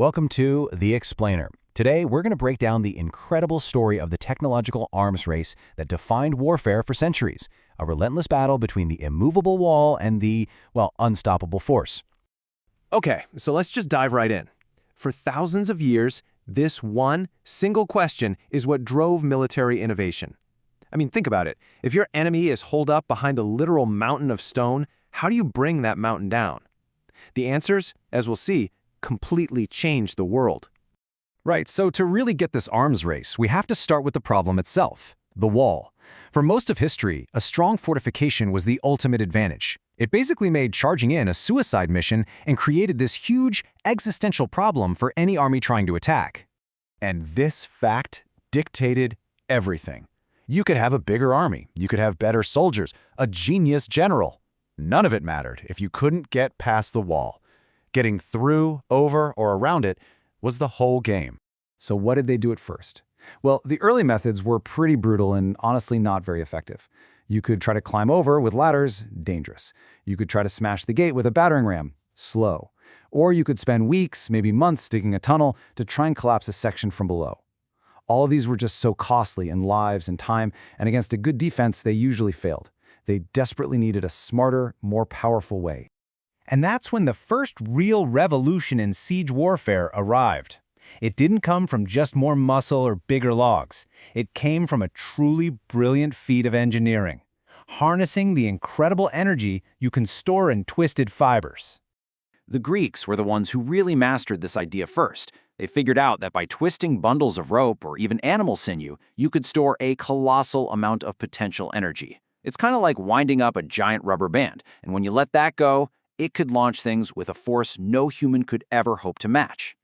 Welcome to The Explainer. Today, we're going to break down the incredible story of the technological arms race that defined warfare for centuries, a relentless battle between the immovable wall and the, well, unstoppable force. Okay, so let's just dive right in. For thousands of years, this one single question is what drove military innovation. I mean, think about it. If your enemy is holed up behind a literal mountain of stone, how do you bring that mountain down? The answers, as we'll see, completely change the world. Right, so to really get this arms race, we have to start with the problem itself, the wall. For most of history, a strong fortification was the ultimate advantage. It basically made charging in a suicide mission and created this huge existential problem for any army trying to attack. And this fact dictated everything. You could have a bigger army, you could have better soldiers, a genius general. None of it mattered if you couldn't get past the wall. Getting through, over, or around it was the whole game. So what did they do at first? Well, the early methods were pretty brutal and honestly not very effective. You could try to climb over with ladders, dangerous. You could try to smash the gate with a battering ram, slow. Or you could spend weeks, maybe months digging a tunnel to try and collapse a section from below. All of these were just so costly in lives and time, and against a good defense, they usually failed. They desperately needed a smarter, more powerful way. And that's when the first real revolution in siege warfare arrived. It didn't come from just more muscle or bigger logs. It came from a truly brilliant feat of engineering, harnessing the incredible energy you can store in twisted fibers. The Greeks were the ones who really mastered this idea first. They figured out that by twisting bundles of rope or even animal sinew, you could store a colossal amount of potential energy. It's kind of like winding up a giant rubber band, and when you let that go, it could launch things with a force no human could ever hope to match.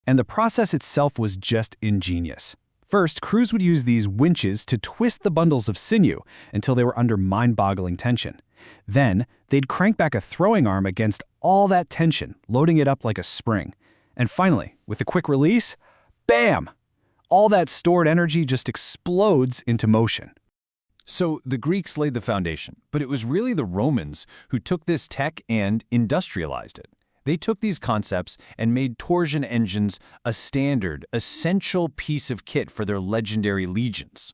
And the process itself was just ingenious. First, crews would use these winches to twist the bundles of sinew until they were under mind-boggling tension. Then, they'd crank back a throwing arm against all that tension, loading it up like a spring. And finally, with a quick release, bam! All that stored energy just explodes into motion. So the Greeks laid the foundation, but it was really the Romans who took this tech and industrialized it. They took these concepts and made torsion engines a standard, essential piece of kit for their legendary legions.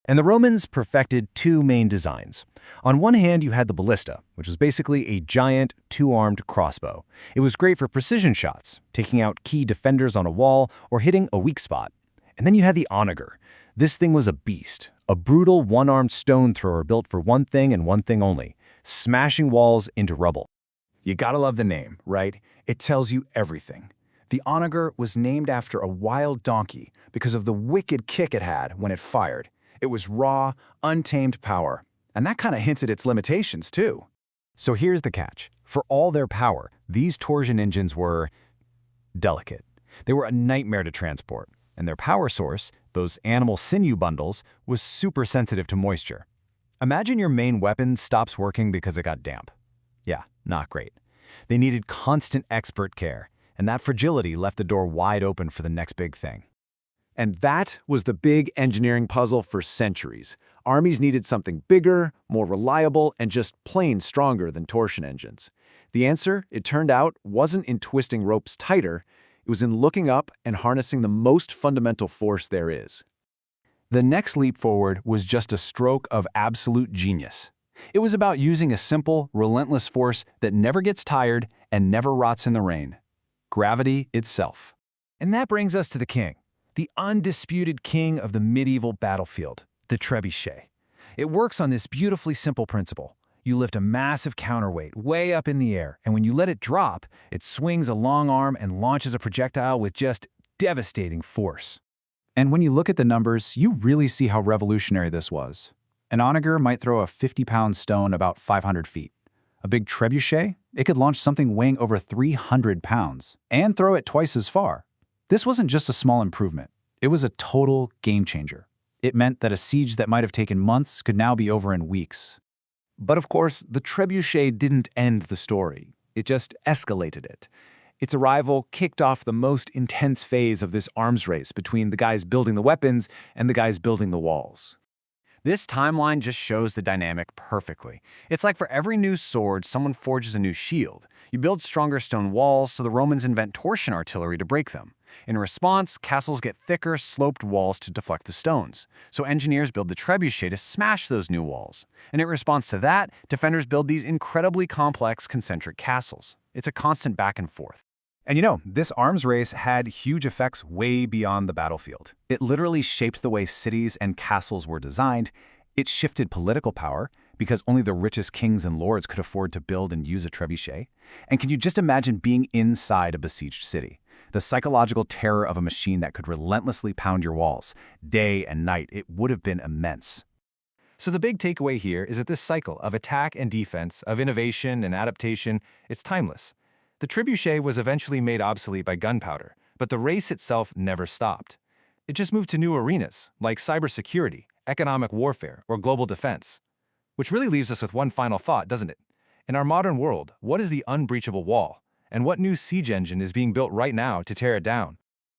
And the Romans perfected two main designs. On one hand, you had the ballista, which was basically a giant, two-armed crossbow. It was great for precision shots, taking out key defenders on a wall or hitting a weak spot. And then you had the onager. This thing was a beast, a brutal one-armed stone thrower built for one thing and one thing only, smashing walls into rubble. You gotta love the name, right? It tells you everything. The onager was named after a wild donkey because of the wicked kick it had when it fired. It was raw, untamed power, and that kind of hints at its limitations too. So here's the catch. For all their power, these torsion engines were delicate. They were a nightmare to transport, and their power source, those animal sinew bundles, was super sensitive to moisture. Imagine your main weapon stops working because it got damp. Yeah, not great. They needed constant expert care, and that fragility left the door wide open for the next big thing. And that was the big engineering puzzle for centuries. Armies needed something bigger, more reliable, and just plain stronger than torsion engines. The answer, it turned out, wasn't in twisting ropes tighter. It was in looking up and harnessing the most fundamental force there is. The next leap forward was just a stroke of absolute genius. It was about using a simple, relentless force that never gets tired and never rots in the rain. Gravity itself. And that brings us to the king, the undisputed king of the medieval battlefield, the trebuchet. It works on this beautifully simple principle. You lift a massive counterweight way up in the air, and when you let it drop, it swings a long arm and launches a projectile with just devastating force. And when you look at the numbers, you really see how revolutionary this was. An onager might throw a 50-pound stone about 500 feet. A big trebuchet? It could launch something weighing over 300 pounds and throw it twice as far. This wasn't just a small improvement. It was a total game changer. It meant that a siege that might have taken months could now be over in weeks. But of course, the trebuchet didn't end the story. It just escalated it. Its arrival kicked off the most intense phase of this arms race between the guys building the weapons and the guys building the walls. This timeline just shows the dynamic perfectly. It's like for every new sword, someone forges a new shield. You build stronger stone walls, so the Romans invent torsion artillery to break them. In response, castles get thicker, sloped walls to deflect the stones. So engineers build the trebuchet to smash those new walls. And in response to that, defenders build these incredibly complex concentric castles. It's a constant back and forth. And you know, this arms race had huge effects way beyond the battlefield. It literally shaped the way cities and castles were designed. It shifted political power, because only the richest kings and lords could afford to build and use a trebuchet. And can you just imagine being inside a besieged city? The psychological terror of a machine that could relentlessly pound your walls, day and night, it would have been immense. So the big takeaway here is that this cycle of attack and defense, of innovation and adaptation, it's timeless. The trebuchet was eventually made obsolete by gunpowder, but the race itself never stopped. It just moved to new arenas, like cybersecurity, economic warfare, or global defense. Which really leaves us with one final thought, doesn't it? In our modern world, what is the unbreachable wall? And what new siege engine is being built right now to tear it down?